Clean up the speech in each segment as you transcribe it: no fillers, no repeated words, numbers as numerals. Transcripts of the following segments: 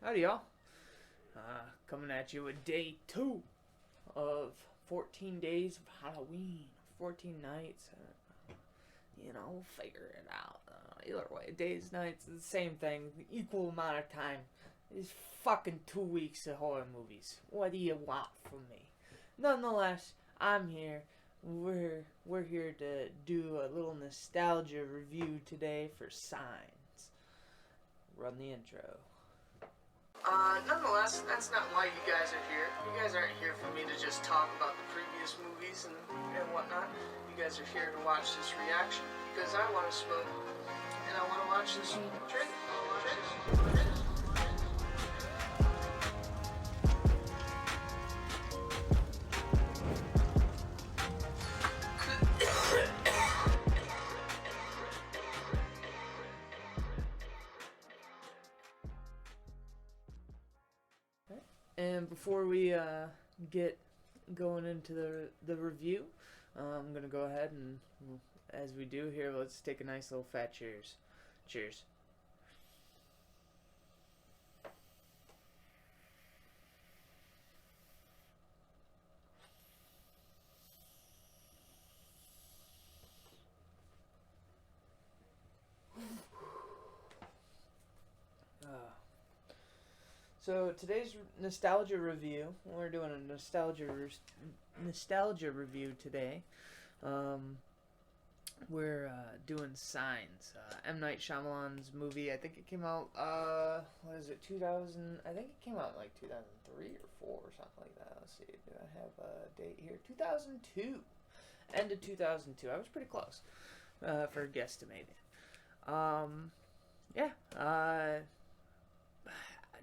Howdy, y'all. Coming at you with day 2 of 14 days of Halloween. 14 nights. We'll figure it out. Either way, days, nights, the same thing. Equal amount of time. It's fucking 2 weeks of horror movies. What do you want from me? Nonetheless, I'm here. We're here to do a little nostalgia review today for Signs. Run the intro. Nonetheless, that's not why you guys are here. You guys aren't here for me to just talk about the previous movies and whatnot. You guys are here to watch this reaction because I want to smoke and I want to watch this trailer. And before we get going into the review, I'm gonna go ahead and, as we do here, let's take a nice little fat cheers. Cheers. So today's nostalgia review, we're doing a nostalgia review today. We're doing Signs, M. Night Shyamalan's movie. I think it came out, 2000, I think it came out in like 2003 or 4 or something like that. Let's see, do I have a date here? 2002, end of 2002. I was pretty close for guesstimating.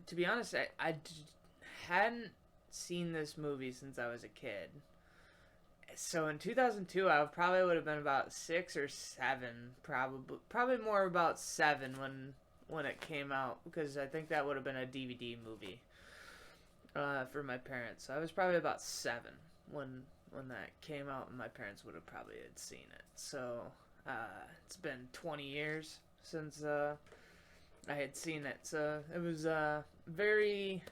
To be honest, I hadn't seen this movie since I was a kid. So in 2002, I probably would have been about 6 or 7, probably more about 7 when it came out, because I think that would have been a DVD movie for my parents. So I was probably about 7 when that came out, and my parents would have probably had seen it. So it's been 20 years since I had seen it, so it was very,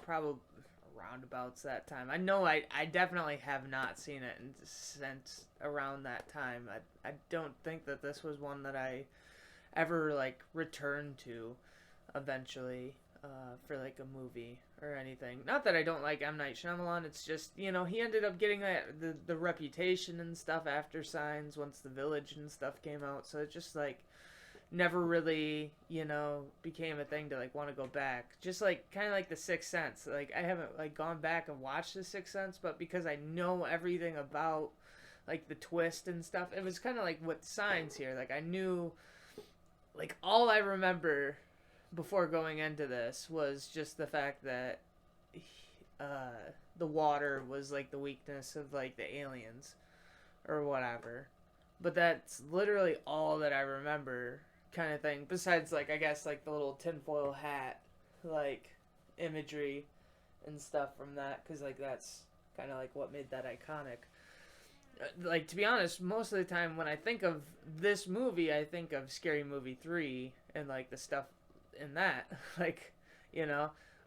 probably roundabouts that time. I know I definitely have not seen it since around that time. I don't think that this was one that I ever, returned to eventually for, a movie or anything. Not that I don't like M. Night Shyamalan, it's just, he ended up getting the reputation and stuff after Signs once The Village and stuff came out, so it just, never really, became a thing to, want to go back. Just, kind of like The Sixth Sense. I haven't, gone back and watched The Sixth Sense, but because I know everything about, the twist and stuff, it was kind of like with Signs here. I knew, all I remember before going into this was just the fact that the water was, the weakness of, the aliens or whatever. But that's literally all that I remember, kind of thing. Besides, I guess, the little tinfoil hat, imagery and stuff from that. Because, that's kind of, what made that iconic. To be honest, most of the time when I think of this movie, I think of Scary Movie 3 and, the stuff in that.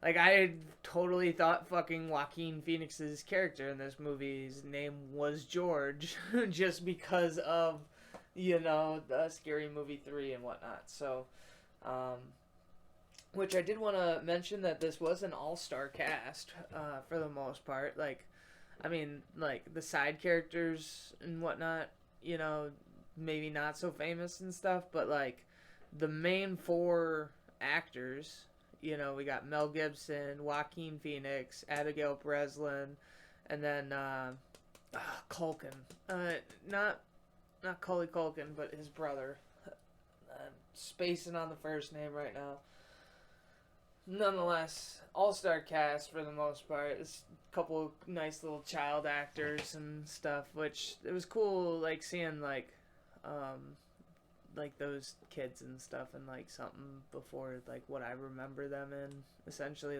I totally thought fucking Joaquin Phoenix's character in this movie's name was George, just because of, the Scary Movie 3 and whatnot. So, which I did want to mention that this was an all-star cast, for the most part. The side characters and whatnot, maybe not so famous and stuff, but, the main 4 actors, we got Mel Gibson, Joaquin Phoenix, Abigail Breslin, and then Culkin. Not Macaulay Culkin, but his brother. I'm spacing on the first name right now. Nonetheless, all-star cast for the most part. There's a couple nice little child actors and stuff, which it was cool, seeing those kids and stuff and something before what I remember them in, essentially.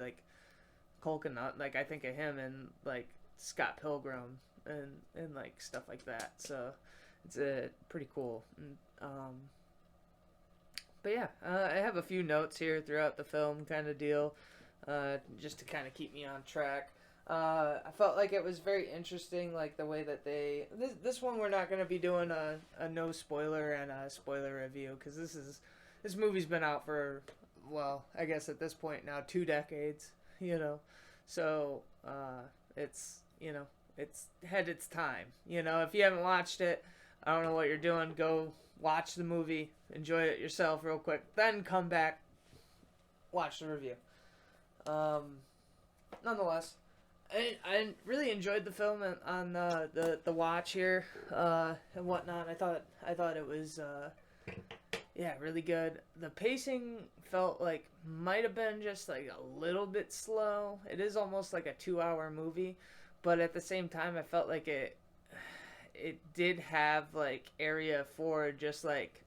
Culkin, I think of him and Scott Pilgrim and stuff like that, so it's pretty cool. And, But yeah, I have a few notes here throughout the film, kind of deal, just to kind of keep me on track. I felt like it was very interesting, like the way that this one we're not gonna be doing a no spoiler and a spoiler review because this movie's been out for, well, I guess at this point now 2 decades, you know, so it's, you know, it's had its time, you know. If you haven't watched it, I don't know what you're doing. Go watch the movie, enjoy it yourself real quick, then come back, watch the review. Nonetheless, I really enjoyed the film on the watch here and whatnot. I thought it was yeah, really good. The pacing felt like might have been just like a little bit slow. It is almost like a 2 hour movie, but at the same time, I felt like it did have like area for just like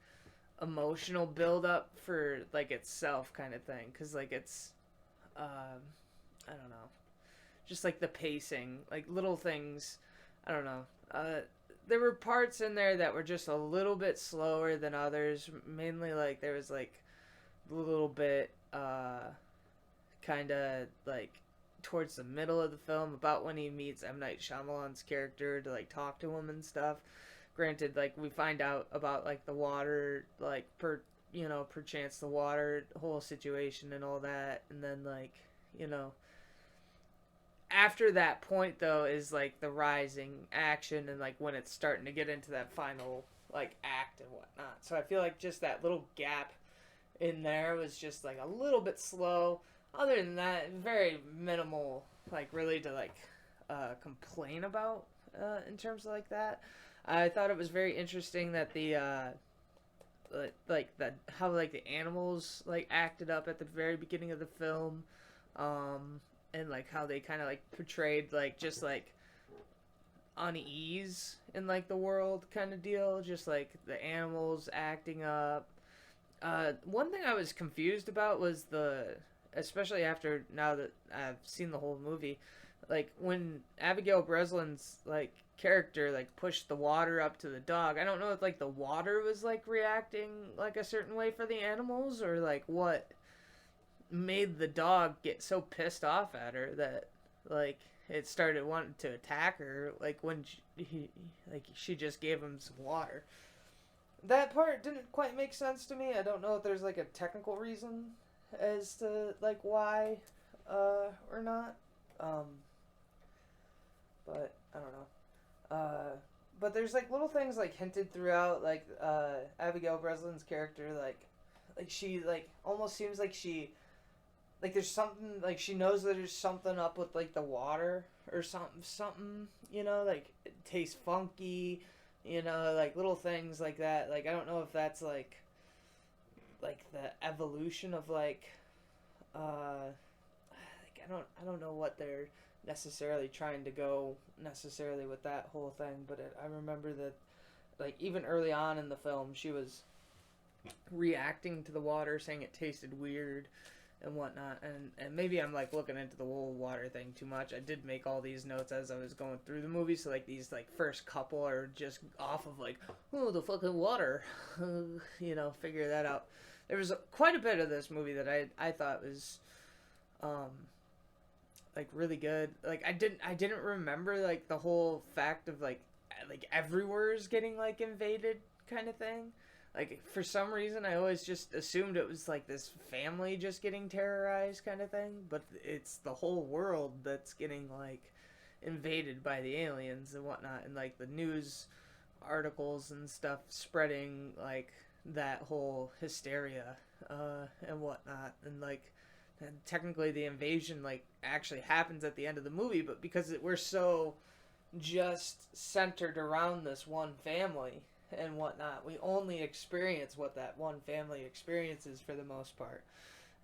emotional build up for like itself kind of thing, because like it's I don't know, just like the pacing, like little things, I don't know, there were parts in there that were just a little bit slower than others, mainly like there was like a little bit kind of like towards the middle of the film, about when he meets M. Night Shyamalan's character to like talk to him and stuff. Granted, like we find out about like the water, like perchance the water whole situation and all that, and then like, you know, after that point though is like the rising action and like when it's starting to get into that final like act and whatnot. So I feel like just that little gap in there was just like a little bit slow. Other than that, very minimal, like really to like complain about in terms of like that. I thought it was very interesting that the like the how like the animals like acted up at the very beginning of the film, and like how they kind of like portrayed like just like unease in like the world kind of deal, just like the animals acting up. One thing I was confused about was especially after now that I've seen the whole movie, like when Abigail Breslin's like character like pushed the water up to the dog. I don't know if like the water was like reacting like a certain way for the animals, or like what made the dog get so pissed off at her that like it started wanting to attack her like when she just gave him some water. That part didn't quite make sense to me. I don't know if there's like a technical reason as to like why or not. Um but I don't know. But there's like little things like hinted throughout, like Abigail Breslin's character, like she like almost seems like she like there's something like she knows that there's something up with like the water or something, you know, like it tastes funky, you know, like little things like that. Like I don't know if that's like the evolution of like I don't know what they're necessarily trying to go necessarily with that whole thing, but I remember that like even early on in the film she was reacting to the water, saying it tasted weird and whatnot, and maybe I'm like looking into the whole water thing too much. I did make all these notes as I was going through the movie, so like these like first couple are just off of like, oh, the fucking water, you know, figure that out. There was quite a bit of this movie that I thought was like really good. Like I didn't remember like the whole fact of like everywhere's getting like invaded kind of thing. Like for some reason I always just assumed it was like this family just getting terrorized kind of thing, but it's the whole world that's getting like invaded by the aliens and whatnot, and like the news articles and stuff spreading like that whole hysteria and whatnot, and like and technically the invasion like actually happens at the end of the movie, but because we're so just centered around this one family and whatnot, we only experience what that one family experiences for the most part,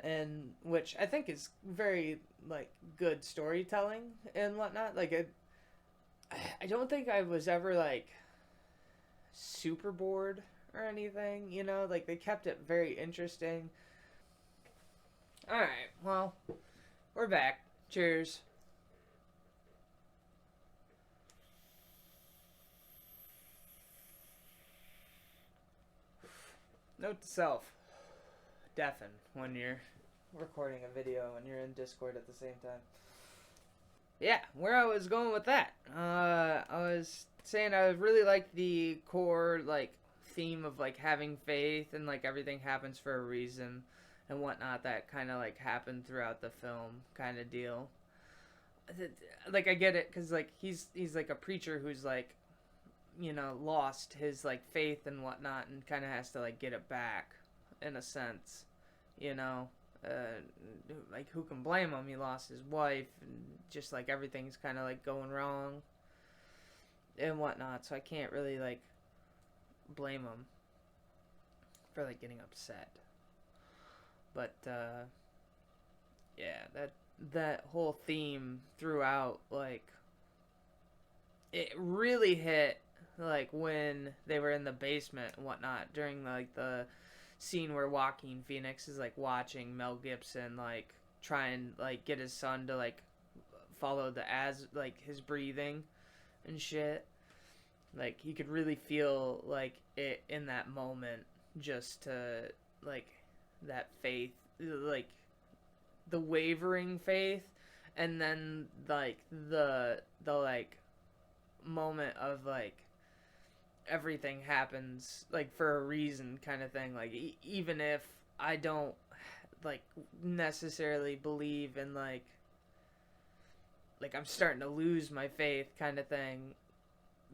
and which I think is very like good storytelling and whatnot. Like I don't think I was ever like super bored or anything, you know, like they kept it very interesting. All right, well, we're back. Cheers. Note to self: deafen when you're recording a video and you're in Discord at the same time. Yeah, where I was going with that, I was saying I really like the core like theme of like having faith and like everything happens for a reason and whatnot. That kind of like happened throughout the film, kind of deal. Like I get it because like he's like a preacher who's like, you know, lost his like faith and whatnot and kind of has to like get it back in a sense, you know. Like who can blame him? He lost his wife and just like everything's kind of like going wrong and whatnot, so I can't really like blame him for like getting upset. But yeah, that whole theme throughout, like it really hit like when they were in the basement and whatnot during like the scene where Joaquin Phoenix is like watching Mel Gibson like try and like get his son to like follow like his breathing and shit. Like you could really feel like it in that moment, just to like that faith, like the wavering faith, and then like the like moment of like everything happens like for a reason kind of thing. Like even if I don't like necessarily believe in like I'm starting to lose my faith kind of thing,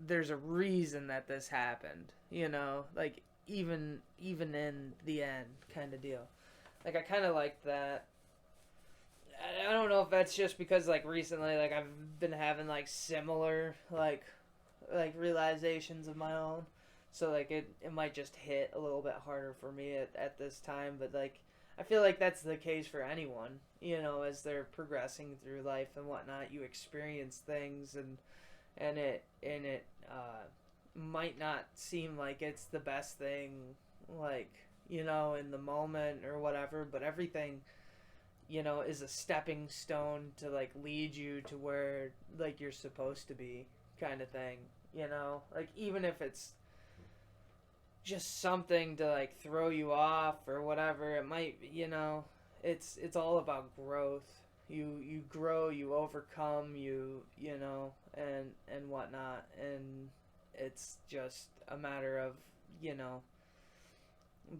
there's a reason that this happened, you know, like even in the end kind of deal. Like I kind of like that. I don't know if that's just because like recently like I've been having like similar like realizations of my own, so like it might just hit a little bit harder for me at this time. But like I feel like that's the case for anyone, you know, as they're progressing through life and whatnot. You experience things and it might not seem like it's the best thing, like, you know, in the moment or whatever, but everything, you know, is a stepping stone to like lead you to where like you're supposed to be kind of thing, you know. Like even if it's just something to like throw you off or whatever, it might, you know, it's all about growth. You grow, you overcome, you know, and whatnot, and it's just a matter of, you know,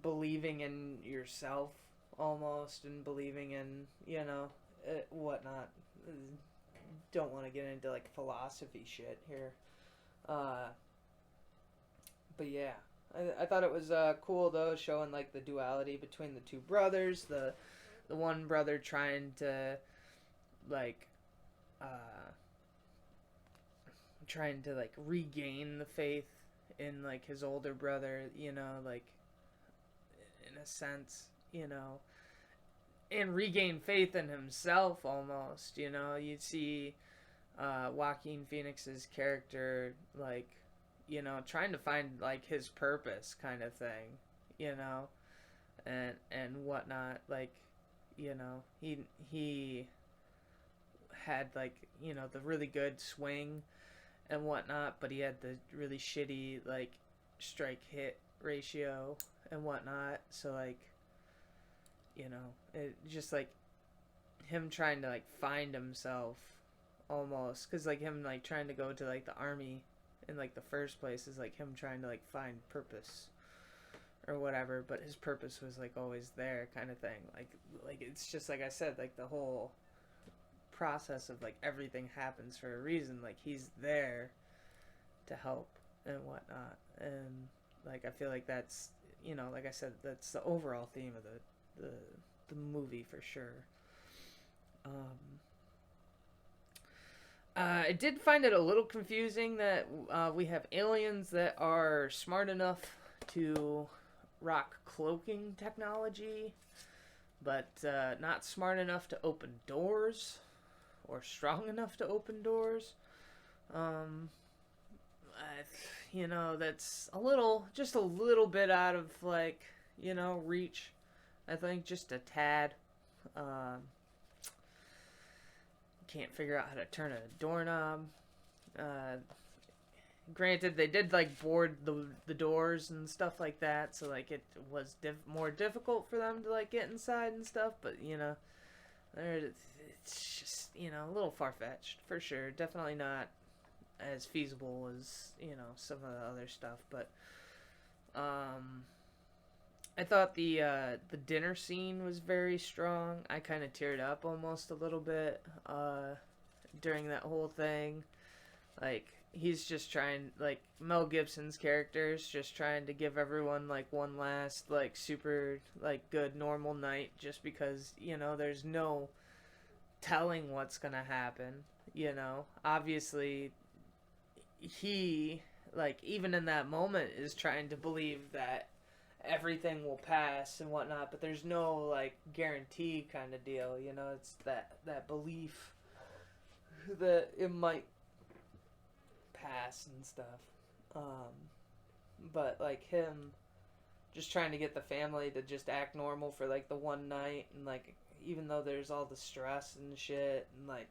believing in yourself almost, and believing in, you know, whatnot. Don't want to get into like philosophy shit here, but yeah, I thought it was cool though, showing like the duality between the two brothers. The one brother trying to like regain the faith in like his older brother, you know, like in a sense, you know, and regain faith in himself almost, you know. You'd see Joaquin Phoenix's character, like, you know, trying to find like his purpose kind of thing, you know, and whatnot. Like, you know, he had like, you know, the really good swing and whatnot, but he had the really shitty like strike hit ratio and whatnot. So like, you know, it just like him trying to like find himself almost, because like him like trying to go to like the army in like the first place is like him trying to like find purpose or whatever, but his purpose was like always there kind of thing. Like it's just like I said, like the whole process of like everything happens for a reason. Like he's there to help and whatnot, and like I feel like that's, you know, like I said, that's the overall theme of the movie for sure. I did find it a little confusing that we have aliens that are smart enough to rock cloaking technology, but not smart enough to open doors or strong enough to open doors. You know, that's just a little bit out of like, you know, reach. I think just a tad. Can't figure out how to turn a doorknob. granted, they did like board the doors and stuff like that, so like it was more difficult for them to like get inside and stuff. But it's just a little far fetched for sure. Definitely not as feasible as some of the other stuff. But um, I thought the dinner scene was very strong. I kind of teared up almost a little bit during that whole thing. Like he's just trying, like Mel Gibson's character is just trying to give everyone like one last like super like good normal night, just because there's no telling what's gonna happen. Obviously he, like, even in that moment is trying to believe that everything will pass and whatnot, but there's no like guarantee kind of deal. It's that belief that it might pass and stuff. But like him just trying to get the family to just act normal for like the one night, and like even though there's all the stress and shit, and like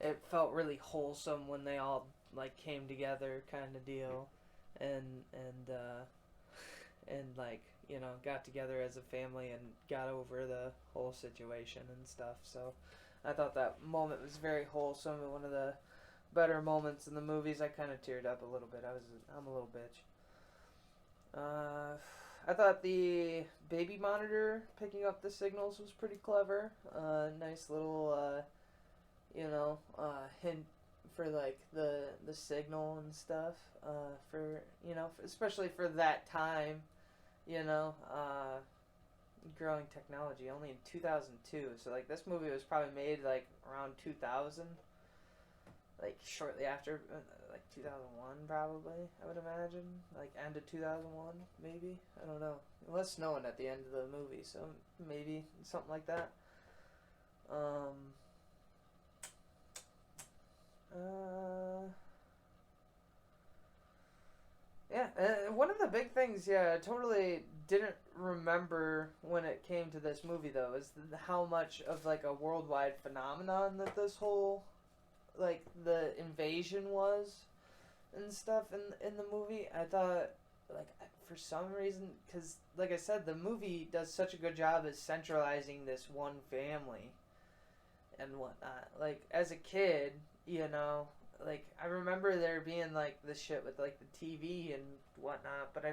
it felt really wholesome when they all like came together kind of deal, and like got together as a family and got over the whole situation and stuff. So I thought that moment was very wholesome and one of the better moments in the movies. I kind of teared up a little bit. I'm a little bitch. I thought the baby monitor picking up the signals was pretty clever. Nice little hint for like the signal and stuff. For especially for that time. Growing technology only in 2002. So like this movie was probably made like around 2000. Like shortly after, like 2001 probably, I would imagine. Like end of 2001, maybe. I don't know. It was snowing at the end of the movie, so maybe something like that. Yeah, one of the big things, yeah, I totally didn't remember when it came to this movie though, is how much of like a worldwide phenomenon that this whole like the invasion was and stuff in the movie. I thought like for some reason, because like I said, the movie does such a good job at centralizing this one family and whatnot. Like as a kid, like I remember there being like the shit with like the TV and whatnot, but I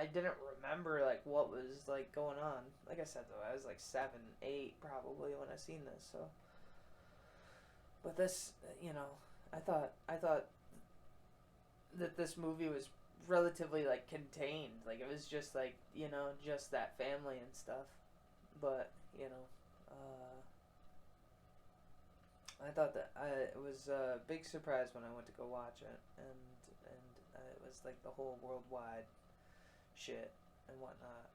didn't remember like what was like going on. Like I said though, I was like 7, 8 probably when I seen this. So, but this, I thought that this movie was relatively like contained. Like it was just like just that family and stuff. But I thought that it was a big surprise when I went to go watch it, and it was like the whole worldwide shit and whatnot.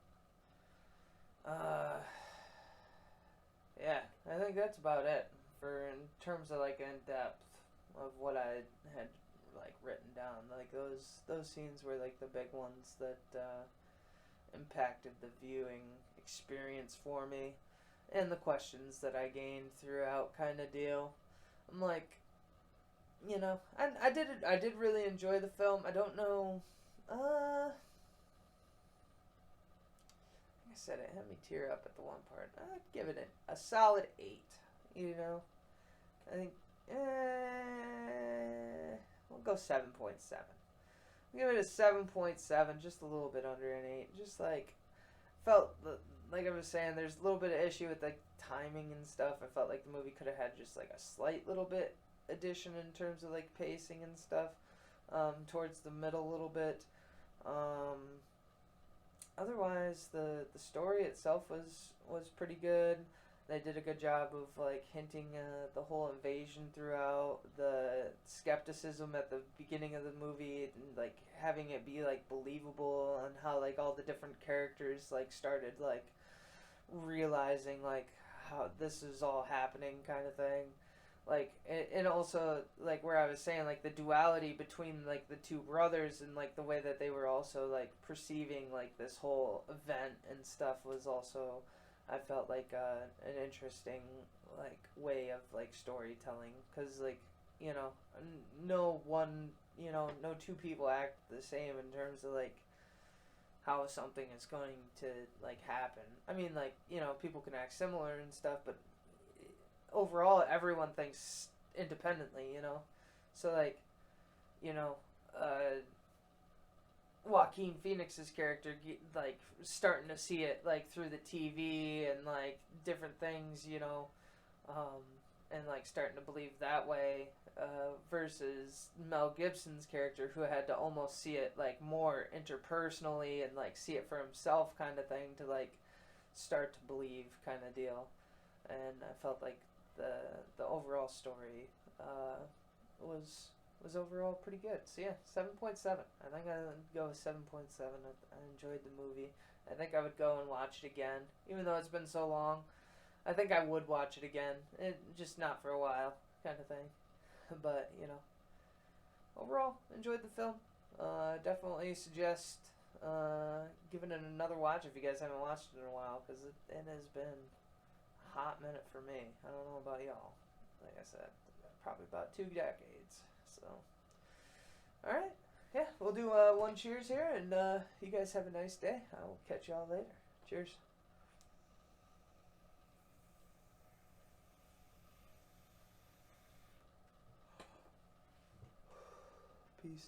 Yeah, I think that's about it for in terms of like in depth of what I had like written down. Like those scenes were like the big ones that impacted the viewing experience for me, and the questions that I gained throughout kind of deal. I'm like, I did really enjoy the film. I don't know, like I said, it had me tear up at the one part. I'd give it a solid 8. I think, we'll go 7.7. Give it a 7.7, just a little bit under an 8. Just like felt like I was saying, there's a little bit of issue with like timing and stuff. I felt like the movie could have had just like a slight little bit addition in terms of like pacing and stuff towards the middle a little bit. Otherwise, the story itself was pretty good. They did a good job of like hinting the whole invasion throughout, the skepticism at the beginning of the movie, and like having it be like believable, and how like all the different characters like started like realizing like how this is all happening kind of thing. Like and also like where I was saying like the duality between like the two brothers, and like the way that they were also like perceiving like this whole event and stuff was also, I felt like an interesting like way of like storytelling, because like no one no two people act the same in terms of like how something is going to like happen. I mean, like, people can act similar and stuff, but overall everyone thinks independently. So like, you know, uh Joaquin Phoenix's character like starting to see it like through the TV and like different things, um, and like starting to believe that way, versus Mel Gibson's character who had to almost see it like more interpersonally and like see it for himself kind of thing to like start to believe kind of deal. And I felt like the overall story was overall pretty good. So yeah, 7.7. I think I'd go with 7.7. I enjoyed the movie. I think I would go and watch it again, even though it's been so long. I think I would watch it again, just not for a while, kind of thing. But overall, enjoyed the film. Definitely suggest giving it another watch if you guys haven't watched it in a while, because it has been a hot minute for me. I don't know about y'all. Like I said, probably about 2 decades. So, all right, yeah, we'll do one cheers here, and you guys have a nice day. I will catch y'all later. Cheers. Peace.